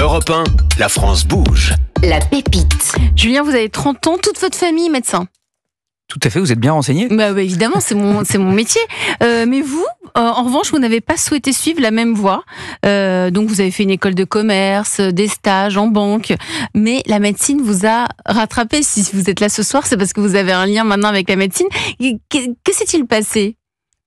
Europe 1, la France bouge. La pépite. Julien, vous avez 30 ans, toute votre famille est médecin. Tout à fait, vous êtes bien renseigné. Bah évidemment, c'est mon métier. Mais vous, en revanche, vous n'avez pas souhaité suivre la même voie. Donc vous avez fait une école de commerce, des stages en banque. Mais la médecine vous a rattrapé. Si vous êtes là ce soir, c'est parce que vous avez un lien maintenant avec la médecine. Que s'est-il passé ?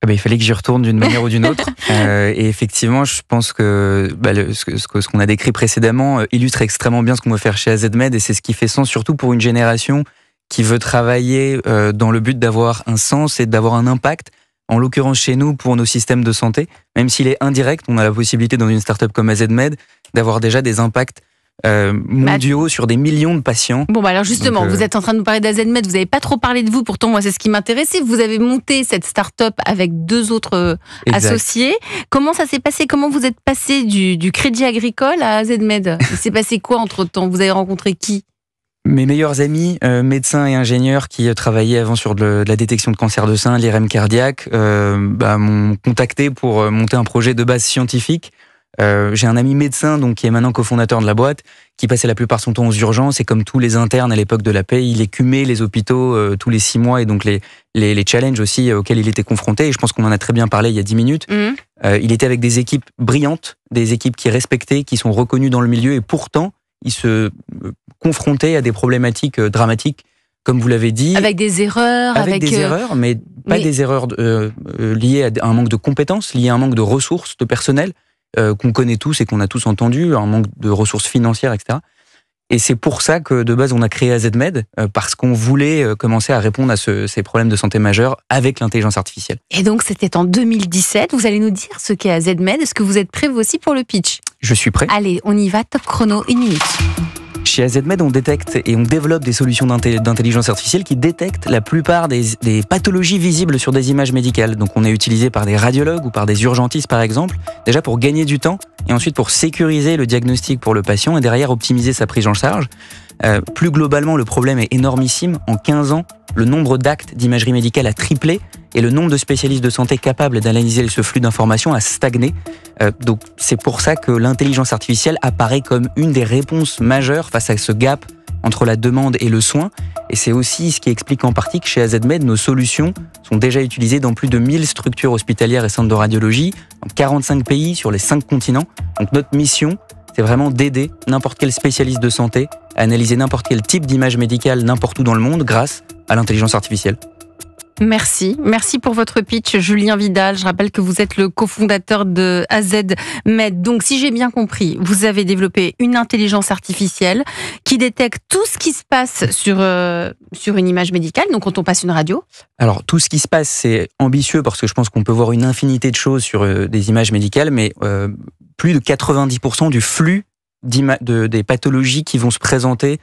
Il fallait que j'y retourne d'une manière ou d'une autre. Et effectivement, je pense que ce qu'on a décrit précédemment illustre extrêmement bien ce qu'on veut faire chez AZ Med. Et c'est ce qui fait sens, surtout pour une génération qui veut travailler dans le but d'avoir un sens et d'avoir un impact. En l'occurrence chez nous, pour nos systèmes de santé, même s'il est indirect, on a la possibilité dans une start-up comme AZ Med d'avoir déjà des impacts mondiaux sur des millions de patients. Bon, alors justement, vous êtes en train de nous parler d'AZ Med, vous n'avez pas trop parlé de vous, pourtant moi c'est ce qui m'intéressait. Vous avez monté cette start-up avec 2 autres associés. Comment ça s'est passé ? Comment vous êtes passé du Crédit Agricole à AZ Med ? Il s'est passé quoi entre-temps ? Vous avez rencontré qui ? Mes meilleurs amis, médecins et ingénieurs qui travaillaient avant sur de la détection de cancer de sein, l'IRM cardiaque, m'ont contacté pour monter un projet de base scientifique. J'ai un ami médecin donc qui est maintenant cofondateur de la boîte, qui passait la plupart de son temps aux urgences et comme tous les internes à l'époque de la paix, il écumait les hôpitaux tous les 6 mois et donc les challenges aussi auxquels il était confronté. Et je pense qu'on en a très bien parlé il y a 10 minutes. Il était avec des équipes brillantes, des équipes qui respectaient, qui sont reconnues dans le milieu et pourtant il se confrontait à des problématiques dramatiques, comme vous l'avez dit. Avec des erreurs. Avec des erreurs, mais pas des erreurs liées à un manque de compétences, liées à un manque de ressources, de personnel, qu'on connaît tous et qu'on a tous entendu, un manque de ressources financières, etc. Et c'est pour ça que de base on a créé AZ Med, parce qu'on voulait commencer à répondre à ces problèmes de santé majeurs avec l'intelligence artificielle. Et donc c'était en 2017, vous allez nous dire ce qu'est AZ Med. Est-ce que vous êtes prêts vous aussi pour le pitch ? Je suis prêt. Allez, on y va, top chrono, 1 minute. Chez AZ Med, on détecte et on développe des solutions d'intelligence artificielle qui détectent la plupart des pathologies visibles sur des images médicales. Donc on est utilisé par des radiologues ou par des urgentistes par exemple, déjà pour gagner du temps et ensuite pour sécuriser le diagnostic pour le patient et derrière optimiser sa prise en charge. Plus globalement, le problème est énormissime. En 15 ans, le nombre d'actes d'imagerie médicale a triplé et le nombre de spécialistes de santé capables d'analyser ce flux d'informations a stagné. Donc c'est pour ça que l'intelligence artificielle apparaît comme une des réponses majeures face à ce gap entre la demande et le soin. Et c'est aussi ce qui explique en partie que chez AZ Med, nos solutions sont déjà utilisées dans plus de 1000 structures hospitalières et centres de radiologie, dans 45 pays sur les 5 continents. Donc notre mission, c'est vraiment d'aider n'importe quel spécialiste de santé à analyser n'importe quel type d'image médicale n'importe où dans le monde grâce à l'intelligence artificielle. Merci pour votre pitch, Julien Vidal. Je rappelle que vous êtes le cofondateur de AZ Med. Donc, si j'ai bien compris, vous avez développé une intelligence artificielle qui détecte tout ce qui se passe sur une image médicale, donc quand on passe une radio. Alors, tout ce qui se passe, c'est ambitieux parce que je pense qu'on peut voir une infinité de choses sur des images médicales, mais plus de 90% du flux des pathologies qui vont se présenter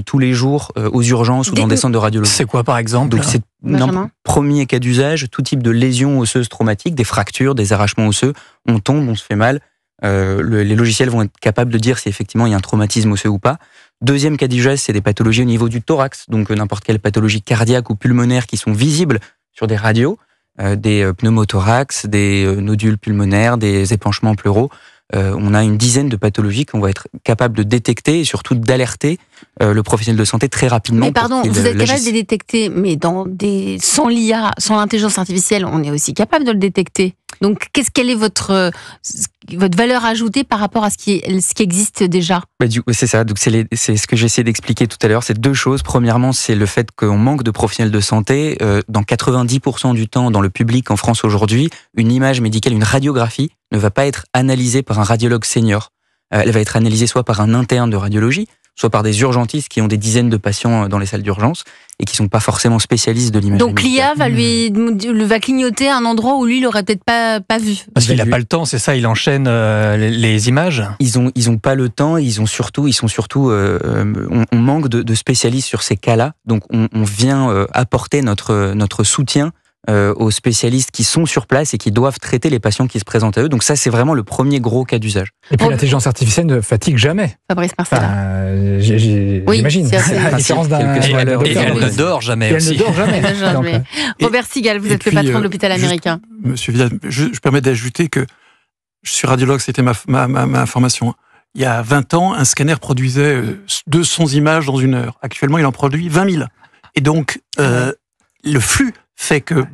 tous les jours aux urgences ou dans des centres de radiologie. C'est quoi par exemple ? Donc c'est un premier cas d'usage, tout type de lésions osseuses traumatiques, des fractures, des arrachements osseux, on tombe, on se fait mal. Les logiciels vont être capables de dire si effectivement il y a un traumatisme osseux ou pas. Deuxième cas d'usage, c'est des pathologies au niveau du thorax, donc n'importe quelle pathologie cardiaque ou pulmonaire qui sont visibles sur des radios, des pneumothorax, des nodules pulmonaires, des épanchements pleuraux. On a une dizaine de pathologies qu'on va être capable de détecter et surtout d'alerter le professionnel de santé très rapidement. Mais pardon, vous êtes capable de les détecter, mais sans l'IA, sans l'intelligence artificielle, on est aussi capable de le détecter. Donc, quelle est votre valeur ajoutée par rapport à ce qui existe déjà ? C'est ça, donc c'est ce que j'ai essayé d'expliquer tout à l'heure. C'est 2 choses. Premièrement, c'est le fait qu'on manque de professionnels de santé. Dans 90% du temps, dans le public en France aujourd'hui, une image médicale, une radiographie, ne va pas être analysée par un radiologue senior. Elle va être analysée soit par un interne de radiologie, soit par des urgentistes qui ont des dizaines de patients dans les salles d'urgence et qui ne sont pas forcément spécialistes de l'image. Donc l'IA va clignoter un endroit où lui, il n'aurait peut-être pas vu. Parce qu'il n'a pas le temps, c'est ça, il enchaîne les images. Ils ont pas le temps, on manque de spécialistes sur ces cas-là, donc on vient apporter notre soutien aux spécialistes qui sont sur place et qui doivent traiter les patients qui se présentent à eux. Donc ça, c'est vraiment le premier gros cas d'usage. Et puis l'intelligence artificielle ne fatigue jamais. Fabrice Marcella. J'imagine. À la différence d'un... Et elle ne dort jamais aussi. Elle ne dort jamais. Robert Sigal, vous êtes le patron de l'hôpital américain. Monsieur Vidal, je permets d'ajouter que je suis radiologue, c'était ma formation. il y a 20 ans, un scanner produisait 200 images dans 1 heure. Actuellement, il en produit 20 000. Et donc, le flux fait que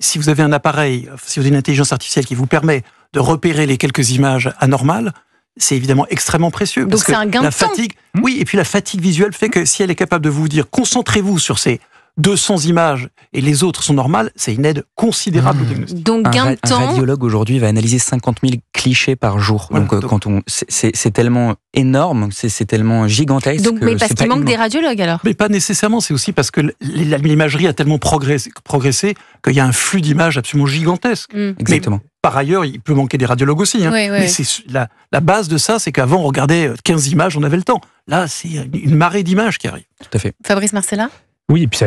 si vous avez un appareil, si vous avez une intelligence artificielle qui vous permet de repérer les quelques images anormales, c'est évidemment extrêmement précieux. Donc c'est un gain de temps. Fatigue, oui, et puis la fatigue visuelle fait que si elle est capable de vous dire concentrez-vous sur ces 200 images et les autres sont normales, c'est une aide considérable au diagnostic. Donc gain de temps. Un radiologue aujourd'hui va analyser 50 000 clichés par jour. Voilà, donc c'est tellement énorme, c'est tellement gigantesque. Donc, mais parce qu'il manque des radiologues alors. Mais pas nécessairement, c'est aussi parce que l'imagerie a tellement progressé qu'il y a un flux d'images absolument gigantesque. Exactement. Mais par ailleurs, il peut manquer des radiologues aussi. Hein. Oui. Mais c'est la base de ça, c'est qu'avant on regardait 15 images, on avait le temps. Là, c'est une marée d'images qui arrive. Tout à fait. Fabrice Marcella. Oui, et puis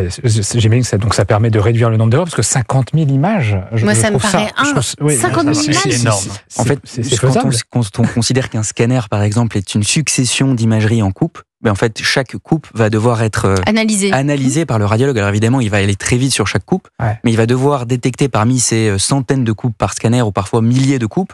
j'imagine que ça permet de réduire le nombre d'erreurs, parce que 50 000 images, moi, ça me paraît 50 000 images. C'est énorme. En fait, quand on considère qu'un scanner, par exemple, est une succession d'imageries en coupe, mais en fait, chaque coupe va devoir être analysée par le radiologue. Alors évidemment, il va aller très vite sur chaque coupe, mais il va devoir détecter parmi ces centaines de coupes par scanner, ou parfois milliers de coupes,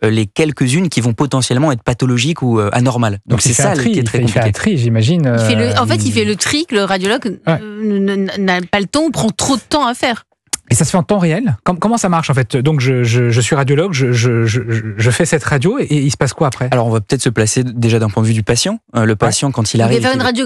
les quelques-unes qui vont potentiellement être pathologiques ou anormales. Donc c'est ça qui est très compliqué. Il fait un tri, j'imagine. En fait, il fait le tri que le radiologue n'a pas le temps ou prend trop de temps à faire. Et ça se fait en temps réel ? Comment ça marche en fait ? Donc je suis radiologue, je fais cette radio et il se passe quoi après ? Alors on va peut-être se placer déjà d'un point de vue du patient. Le patient quand il arrive... Il va faire une radio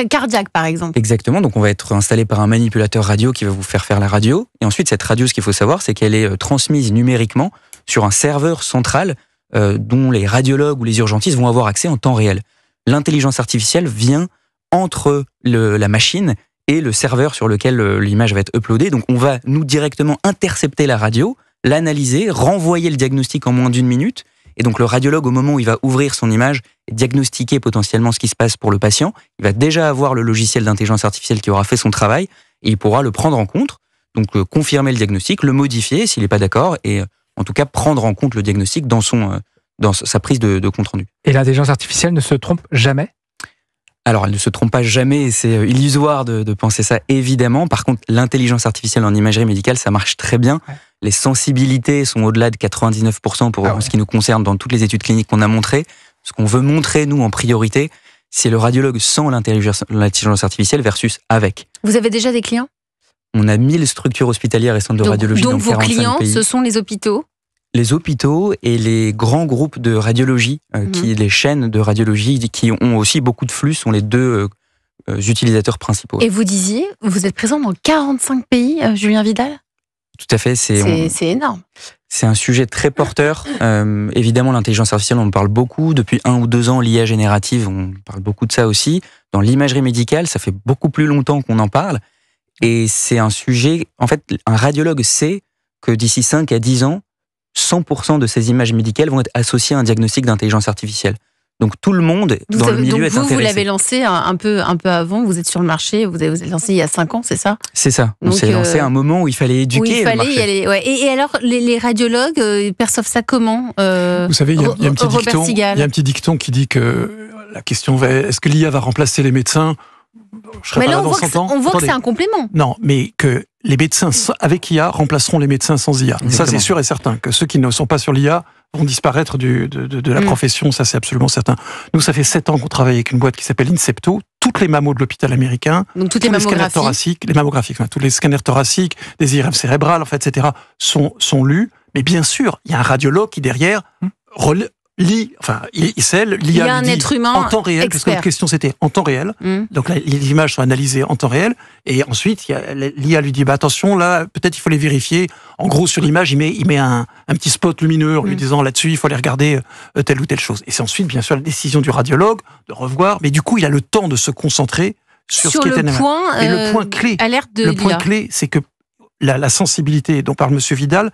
cardiaque par exemple. Exactement, donc on va être installé par un manipulateur radio qui va vous faire la radio. Et ensuite cette radio, ce qu'il faut savoir, c'est qu'elle est transmise numériquement sur un serveur central dont les radiologues ou les urgentistes vont avoir accès en temps réel. L'intelligence artificielle vient entre la machine et le serveur sur lequel l'image va être uploadée. Donc on va nous directement intercepter la radio, l'analyser, renvoyer le diagnostic en moins d'1 minute. Et donc le radiologue, au moment où il va ouvrir son image et diagnostiquer potentiellement ce qui se passe pour le patient, il va déjà avoir le logiciel d'intelligence artificielle qui aura fait son travail et il pourra le prendre en compte, donc confirmer le diagnostic, le modifier s'il n'est pas d'accord et en tout cas prendre en compte le diagnostic dans sa prise de compte rendu. Et l'intelligence artificielle ne se trompe jamais ? Alors, elle ne se trompe pas jamais, et c'est illusoire de penser ça, évidemment. Par contre, l'intelligence artificielle en imagerie médicale, ça marche très bien. Ouais. Les sensibilités sont au-delà de 99% pour ce qui nous concerne dans toutes les études cliniques qu'on a montrées. Ce qu'on veut montrer, nous, en priorité, c'est le radiologue sans l'intelligence artificielle versus avec. Vous avez déjà des clients ? On a 1000 structures hospitalières et centres de radiologie dans 45 pays. Donc vos clients, ce sont les hôpitaux ? Les hôpitaux et les grands groupes de radiologie, les chaînes de radiologie qui ont aussi beaucoup de flux, sont les deux utilisateurs principaux. Et vous disiez, vous êtes présent dans 45 pays, Julien Vidal ? Tout à fait. C'est énorme. C'est un sujet très porteur. Évidemment, l'intelligence artificielle, on en parle beaucoup. Depuis 1 ou 2 ans, l'IA générative, on parle beaucoup de ça aussi. Dans l'imagerie médicale, ça fait beaucoup plus longtemps qu'on en parle. Et c'est un sujet... En fait, un radiologue sait que d'ici 5 à 10 ans, 100% de ces images médicales vont être associées à un diagnostic d'intelligence artificielle. Donc tout le monde dans le milieu est intéressé. Vous l'avez lancé un peu avant, vous êtes sur le marché, vous avez lancé il y a 5 ans, c'est ça ? C'est ça. On s'est lancé à un moment où il fallait éduquer le marché. Y aller, ouais. Et alors, les radiologues perçoivent ça comment Vous savez, il y a un petit dicton qui dit que la question va, est-ce que l'IA va remplacer les médecins ? Mais là, on voit que c'est un complément. Non, mais que les médecins avec IA remplaceront les médecins sans IA. Exactement. Ça, c'est sûr et certain. Que ceux qui ne sont pas sur l'IA vont disparaître de la profession, ça c'est absolument certain. Nous, ça fait 7 ans qu'on travaille avec une boîte qui s'appelle Incepto. Toutes les mammos de l'hôpital américain, donc toutes les scanners thoraciques, tous les scanners thoraciques, des IRM cérébrales, en fait, etc., sont lus. Mais bien sûr, il y a un radiologue qui derrière il y a un être humain en temps réel, parce que la question c'était en temps réel. Donc là, les images sont analysées en temps réel, et ensuite l'IA lui dit attention, là peut-être il faut les vérifier. En gros, sur l'image, il met un petit spot lumineux en lui disant là-dessus il faut aller regarder telle ou telle chose. Et c'est ensuite bien sûr la décision du radiologue de revoir, mais du coup il a le temps de se concentrer sur ce qui est point. Et le point clé, c'est que la sensibilité dont parle Monsieur Vidal,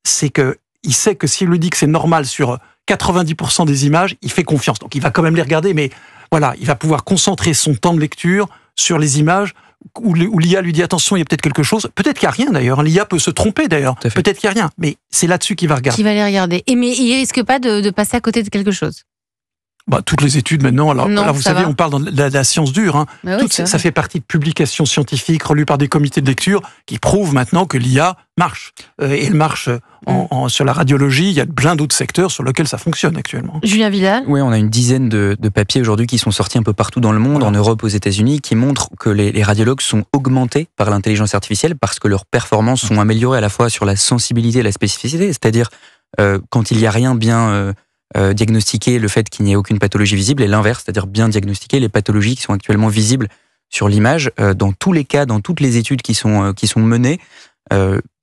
c'est que il sait que s'il lui dit que c'est normal sur 90% des images, il fait confiance. Donc il va quand même les regarder, mais voilà, il va pouvoir concentrer son temps de lecture sur les images où l'IA lui dit attention, il y a peut-être quelque chose. Peut-être qu'il n'y a rien d'ailleurs. L'IA peut se tromper d'ailleurs. Peut-être qu'il n'y a rien, mais c'est là-dessus qu'il va regarder. Qui va les regarder. Mais il risque pas de passer à côté de quelque chose. Toutes les études maintenant, alors vous savez, va. on parle de la science dure. Ça fait partie de publications scientifiques relues par des comités de lecture qui prouvent maintenant que l'IA marche. Et elle marche sur la radiologie. Il y a plein d'autres secteurs sur lesquels ça fonctionne actuellement. Julien Vidal ? Oui, on a une dizaine de papiers aujourd'hui qui sont sortis un peu partout dans le monde, en Europe, aux États-Unis, qui montrent que les radiologues sont augmentés par l'intelligence artificielle parce que leurs performances sont améliorées à la fois sur la sensibilité et la spécificité, c'est-à-dire quand il n'y a rien bien diagnostiquer le fait qu'il n'y ait aucune pathologie visible, et l'inverse, c'est-à-dire bien diagnostiquer les pathologies qui sont actuellement visibles sur l'image. Dans tous les cas, dans toutes les études qui sont menées,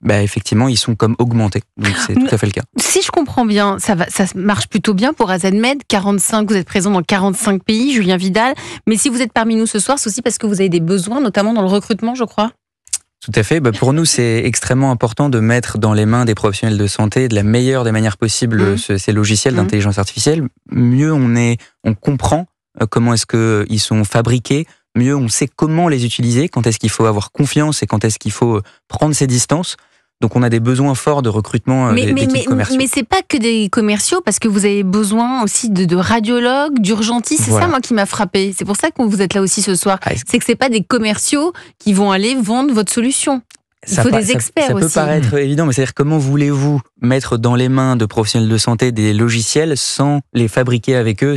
effectivement, ils sont comme augmentés. Donc c'est tout à fait le cas. Si je comprends bien, ça marche plutôt bien pour AZMed. Vous êtes présent dans 45 pays, Julien Vidal. Mais si vous êtes parmi nous ce soir, c'est aussi parce que vous avez des besoins, notamment dans le recrutement, je crois. Tout à fait. Pour nous, c'est extrêmement important de mettre dans les mains des professionnels de santé de la meilleure des manières possibles ces logiciels d'intelligence artificielle. Mieux on comprend comment est-ce qu'ils sont fabriqués, mieux on sait comment les utiliser, quand est-ce qu'il faut avoir confiance et quand est-ce qu'il faut prendre ses distances. Donc on a des besoins forts de recrutement d'équipes commerciaux. Mais c'est pas que des commerciaux, parce que vous avez besoin aussi de radiologues, d'urgentistes. C'est ça, moi, qui m'a frappé. C'est pour ça que vous êtes là aussi ce soir. C'est que c'est pas des commerciaux qui vont aller vendre votre solution. Il faut des experts aussi. Ça peut paraître évident, mais c'est-à-dire comment voulez-vous mettre dans les mains de professionnels de santé des logiciels sans les fabriquer avec eux?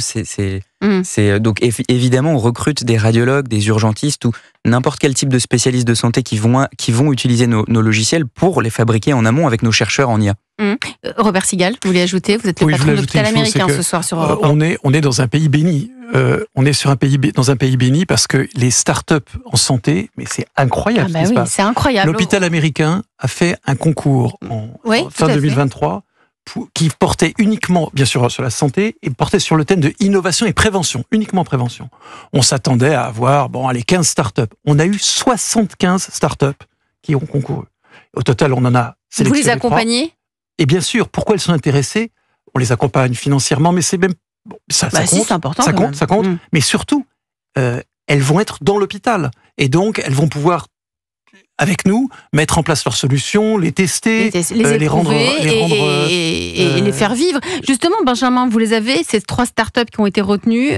Donc évidemment, on recrute des radiologues, des urgentistes ou n'importe quel type de spécialistes de santé qui vont utiliser nos logiciels pour les fabriquer en amont avec nos chercheurs en IA. Robert Sigal, vous voulez ajouter? Vous êtes le patron de l'hôpital américain ce soir sur Europe 1. On est dans un pays béni. On est dans un pays béni parce que les startups en santé, mais c'est incroyable ce qui se passe. C'est incroyable. L'hôpital américain a fait un concours en fin 2023 qui portait uniquement, bien sûr, sur la santé et portait sur le thème de innovation et prévention, uniquement prévention. On s'attendait à avoir 15 startups. On a eu 75 startups qui ont concouru. Au total, on en a sélectionné 3. Vous les accompagnez ? Et bien sûr, pourquoi elles sont intéressées? On les accompagne financièrement, mais c'est même... ça compte, c'est important, ça compte. Mais surtout, elles vont être dans l'hôpital. Et donc, elles vont pouvoir, avec nous, mettre en place leurs solutions, les tester, les rendre et les faire vivre. Justement, Benjamin, vous les avez, ces 3 startups qui ont été retenues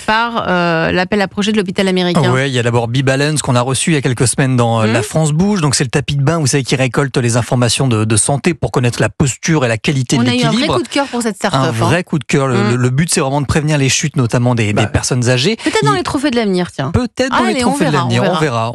par l'appel à projet de l'hôpital américain. Oui, il y a d'abord BeBalance qu'on a reçu il y a quelques semaines dans La France Bouge. Donc c'est le tapis de bain, vous savez, qui récolte les informations de santé pour connaître la posture et la qualité de l'équilibre. On a eu un vrai coup de cœur pour cette startup. Un vrai coup de cœur. Le but, c'est vraiment de prévenir les chutes, notamment des personnes âgées. Peut-être dans les trophées de l'avenir, tiens. Peut-être dans les trophées de l'avenir.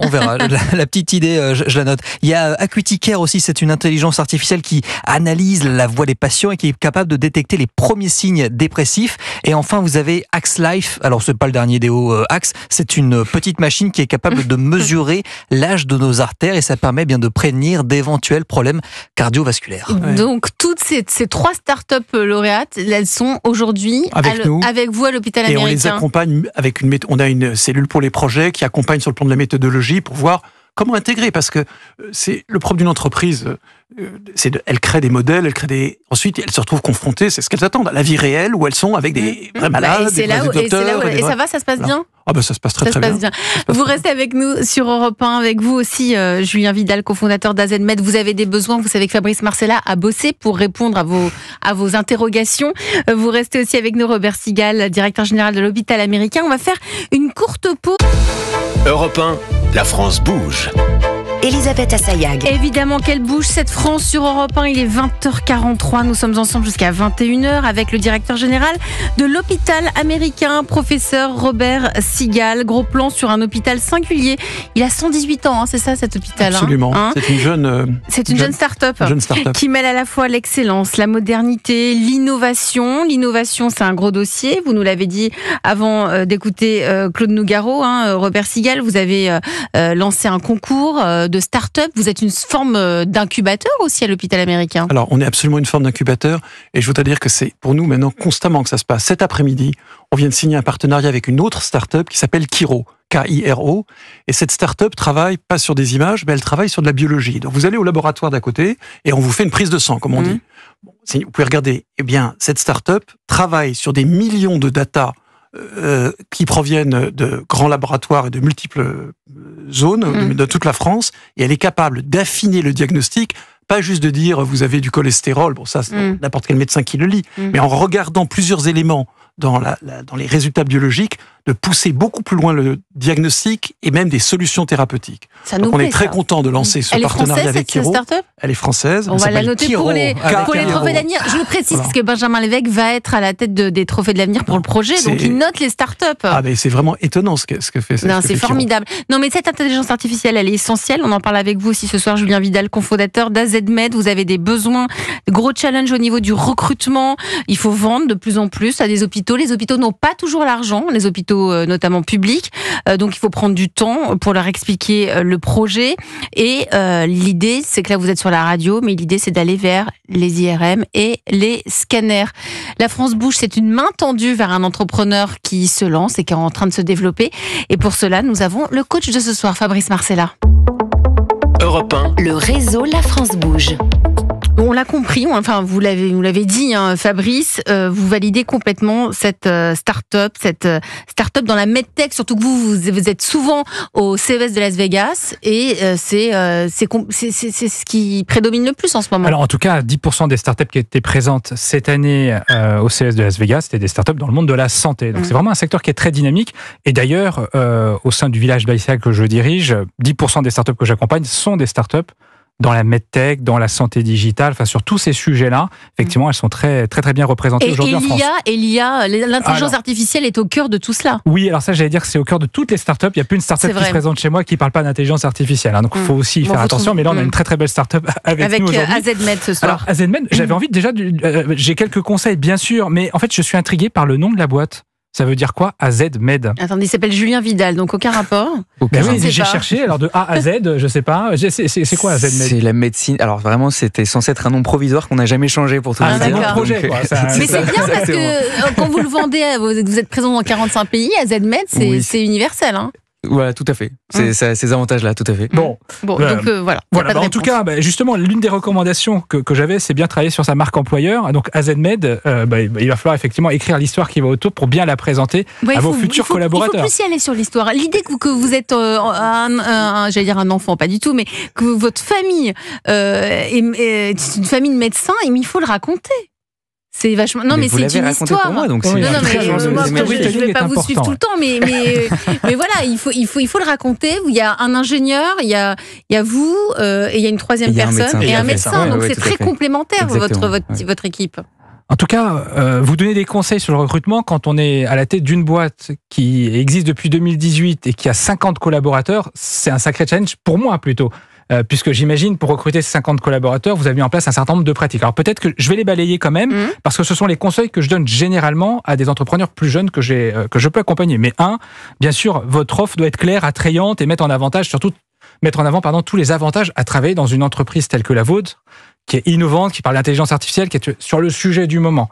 On verra. La petite idée, je la note. Il y a AcuityCare aussi, c'est une intelligence artificielle qui analyse la voix des patients et qui est capable de détecter les premiers signes dépressifs. Et enfin, vous avez AxeLife. Alors, c'est pas le dernier des hauts Axe, c'est une petite machine qui est capable de mesurer l'âge de nos artères et ça permet bien de prévenir d'éventuels problèmes cardiovasculaires. Donc, toutes ces 3 startups lauréates, elles sont aujourd'hui avec vous à l'hôpital américain. Et on les accompagne avec on a une cellule pour les projets qui accompagne sur le plan de la méthodologie pour voir comment intégrer, parce que c'est le propre d'une entreprise, elle crée des modèles, ensuite elles se retrouvent confrontées, c'est ce qu'elles attendent, à la vie réelle où elles sont avec des vrais malades, des vrais docteurs. Et ça va, ça se passe bien ? Ça se passe très bien. Vous restez avec nous sur Europe 1, avec vous aussi, Julien Vidal, cofondateur d'AZMed. Vous avez des besoins, vous savez que Fabrice Marcella a bossé pour répondre à vos interrogations. Vous restez aussi avec nous, Robert Sigal, directeur général de l'hôpital américain. On va faire une courte pause. Europe 1, la France bouge. Elisabeth Assayag. Évidemment qu'elle bouge, cette France sur Europe 1. Il est 20h43. Nous sommes ensemble jusqu'à 21h avec le directeur général de l'hôpital américain, professeur Robert Sigal. Gros plan sur un hôpital singulier. Il a 118 ans, c'est ça, cet hôpital? Absolument. C'est une jeune start-up qui mêle à la fois l'excellence, la modernité, l'innovation. L'innovation, c'est un gros dossier. Vous nous l'avez dit avant d'écouter Claude Nougaro. Robert Sigal, vous avez lancé un concours de start-up. Vous êtes une forme d'incubateur aussi à l'hôpital américain. Alors, on est absolument une forme d'incubateur et je voudrais dire que c'est pour nous maintenant constamment que ça se passe. Cet après-midi, on vient de signer un partenariat avec une autre start-up qui s'appelle Kiro, K-I-R-O, et cette start-up travaille pas sur des images, mais elle travaille sur de la biologie. Donc, vous allez au laboratoire d'à côté et on vous fait une prise de sang, comme on dit. Vous pouvez regarder, cette start-up travaille sur des millions de data qui proviennent de grands laboratoires et de multiples zones de toute la France, et elle est capable d'affiner le diagnostic, pas juste de dire vous avez du cholestérol, ça c'est n'importe quel médecin qui le lit, mais en regardant plusieurs éléments dans les résultats biologiques de pousser beaucoup plus loin le diagnostic et même des solutions thérapeutiques. Donc on est très content de lancer ce partenariat avec Kiro. Elle est française. On va la noter pour les trophées d'avenir. Je le précise parce que Benjamin Lévesque va être à la tête des trophées de l'avenir pour le projet, donc il note les startups. Ah mais c'est vraiment étonnant ce que fait. C'est formidable. Non mais cette intelligence artificielle, elle est essentielle. On en parle avec vous aussi ce soir, Julien Vidal, cofondateur d'AZMed. Vous avez des besoins, de gros challenges au niveau du recrutement. Il faut vendre de plus en plus à des hôpitaux. Les hôpitaux n'ont pas toujours l'argent, les hôpitaux notamment publics. Donc il faut prendre du temps pour leur expliquer le projet. Et l'idée, c'est que là vous êtes sur la radio, mais l'idée c'est d'aller vers les IRM et les scanners. La France bouge, c'est une main tendue vers un entrepreneur qui se lance et qui est en train de se développer. Et pour cela, nous avons le coach de ce soir, Fabrice Marcella. Europe 1. Le réseau La France bouge. On l'a compris, enfin vous l'avez dit, hein, Fabrice, vous validez complètement cette start-up dans la medtech, surtout que vous êtes souvent au CES de Las Vegas et c'est ce qui prédomine le plus en ce moment. Alors en tout cas, 10% des startups qui étaient présentes cette année au CES de Las Vegas, c'était des startups dans le monde de la santé. Donc c'est vraiment un secteur qui est très dynamique. Et d'ailleurs, au sein du village Baïsal que je dirige, 10% des startups que j'accompagne sont des startups dans la medtech, dans la santé digitale, enfin sur tous ces sujets-là, effectivement, elles sont très très très bien représentées aujourd'hui en France. Et l'intelligence artificielle est au cœur de tout cela. Oui, alors ça, j'allais dire que c'est au cœur de toutes les startups. Il n'y a plus une startup qui se présente chez moi qui ne parle pas d'intelligence artificielle. Donc il faut aussi faire attention. Mais là, on a une très très belle startup avec nous aujourd'hui. AZMed ce soir. Alors AZMed, j'avais envie j'ai quelques conseils bien sûr, mais en fait, je suis intrigué par le nom de la boîte. Ça veut dire quoi, AZMed? Attendez, il s'appelle Julien Vidal, donc aucun rapport. Ben oui, j'ai cherché, alors de A à Z, je sais pas. C'est quoi AZMed? C'est la médecine. Alors vraiment, c'était censé être un nom provisoire qu'on n'a jamais changé pour tout le monde. C'est un projet, quoi. Mais c'est bien parce que quand vous le vendez, vous êtes présent dans 45 pays, AZMed, c'est universel. Hein. Voilà, tout à fait. C'est ces avantages-là, tout à fait. Bon, donc voilà. En tout cas, justement, l'une des recommandations que j'avais, c'est bien travailler sur sa marque employeur. Donc AZMed, il va falloir effectivement écrire l'histoire qui va autour pour bien la présenter à vos futurs collaborateurs. Il faut plus y aller sur l'histoire. L'idée que vous êtes j'allais dire un enfant, pas du tout, mais que votre famille est une famille de médecins, il faut le raconter. C'est vachement. Non, mais c'est une histoire. Pour moi, donc je vais pas vous suivre tout le temps, mais voilà, il faut le raconter. Il y a un ingénieur, il y a vous, et il y a une troisième personne et un médecin. Donc c'est très complémentaire votre équipe. En tout cas, vous donnez des conseils sur le recrutement quand on est à la tête d'une boîte qui existe depuis 2018 et qui a 50 collaborateurs. C'est un sacré challenge pour moi plutôt. Puisque j'imagine, pour recruter ces 50 collaborateurs, vous avez mis en place un certain nombre de pratiques. Alors peut-être que je vais les balayer quand même, parce que ce sont les conseils que je donne généralement à des entrepreneurs plus jeunes que je peux accompagner. Mais bien sûr, votre offre doit être claire, attrayante et mettre en avant tous les avantages à travailler dans une entreprise telle que la vôtre, qui est innovante, qui parle d'intelligence artificielle, qui est sur le sujet du moment.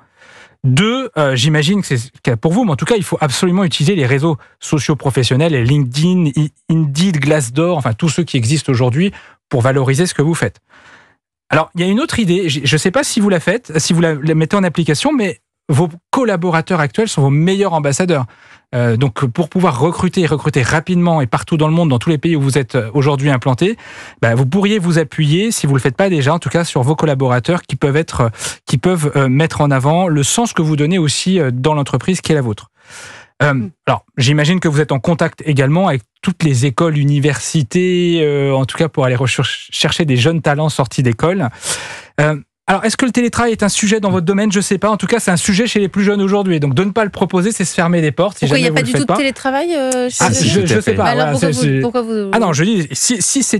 2, j'imagine que c'est pour vous, mais en tout cas, il faut absolument utiliser les réseaux sociaux professionnels, les LinkedIn, Indeed, Glassdoor, enfin tous ceux qui existent aujourd'hui pour valoriser ce que vous faites. Alors, il y a une autre idée, je ne sais pas si vous la faites, si vous la mettez en application, mais vos collaborateurs actuels sont vos meilleurs ambassadeurs. Donc, pour pouvoir recruter rapidement et partout dans le monde, dans tous les pays où vous êtes aujourd'hui implantés, vous pourriez vous appuyer, si vous le faites pas déjà, en tout cas sur vos collaborateurs qui peuvent mettre en avant le sens que vous donnez aussi dans l'entreprise qui est la vôtre. Alors, j'imagine que vous êtes en contact également avec toutes les écoles, universités, en tout cas pour aller chercher des jeunes talents sortis d'école. Alors, est-ce que le télétravail est un sujet dans votre domaine? Je ne sais pas. En tout cas, c'est un sujet chez les plus jeunes aujourd'hui. Donc, de ne pas le proposer, c'est se fermer des portes. Pourquoi il n'y a pas du tout de télétravail je ne sais pas. Alors, pourquoi vous... Ah non, je dis, si c'est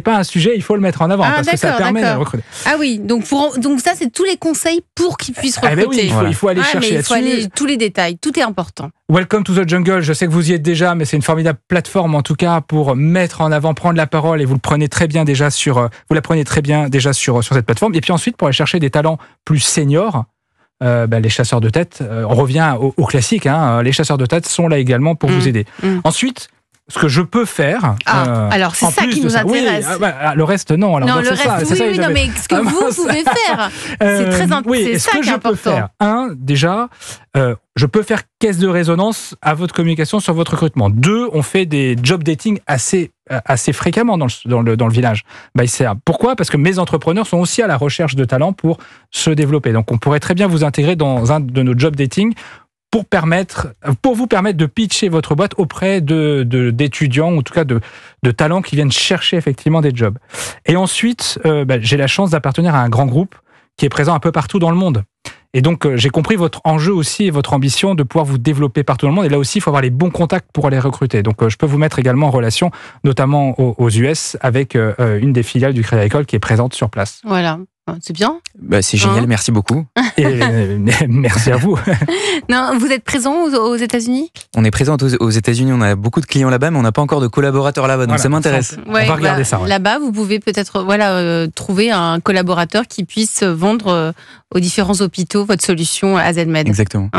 pas un sujet, il faut le mettre en avant parce que ça permet de recruter. Ah oui, donc ça, c'est tous les conseils pour qu'ils puissent recruter. Oui, il faut aller chercher là-dessus. Il faut aller tous les détails. Tout est important. Welcome to the jungle. Je sais que vous y êtes déjà, mais c'est une formidable plateforme en tout cas pour mettre en avant, prendre la parole et vous la prenez très bien déjà sur cette plateforme. Et puis ensuite, pour aller chercher des talents plus seniors, les chasseurs de tête, on revient au classique, les chasseurs de tête sont là également pour vous aider. Ensuite, ce que je peux faire... alors c'est ça qui nous intéresse. Oui, le reste, non. Alors, non, le reste, mais ce que vous pouvez faire, c'est très important. C'est ça qui est important. Déjà, je peux faire caisse de résonance à votre communication sur votre recrutement. 2, on fait des job dating assez fréquemment dans le village. Pourquoi? Parce que mes entrepreneurs sont aussi à la recherche de talents pour se développer. Donc, on pourrait très bien vous intégrer dans un de nos job dating pour vous permettre de pitcher votre boîte auprès d'étudiants, ou en tout cas de talents qui viennent chercher effectivement des jobs. Et ensuite, j'ai la chance d'appartenir à un grand groupe qui est présent un peu partout dans le monde. Et donc, j'ai compris votre enjeu aussi et votre ambition de pouvoir vous développer partout dans le monde. Et là aussi, il faut avoir les bons contacts pour aller recruter. Donc, je peux vous mettre également en relation, notamment aux US, avec une des filiales du Crédit Agricole qui est présente sur place. Voilà. C'est bien. C'est génial, merci beaucoup. Et merci à vous. Non, vous êtes présent aux États-Unis ? On est présent aux États-Unis, on a beaucoup de clients là-bas, mais on n'a pas encore de collaborateurs là-bas, donc ça m'intéresse. On va regarder ça. Ouais. Là-bas, vous pouvez peut-être trouver un collaborateur qui puisse vendre aux différents hôpitaux votre solution AZMed. Exactement.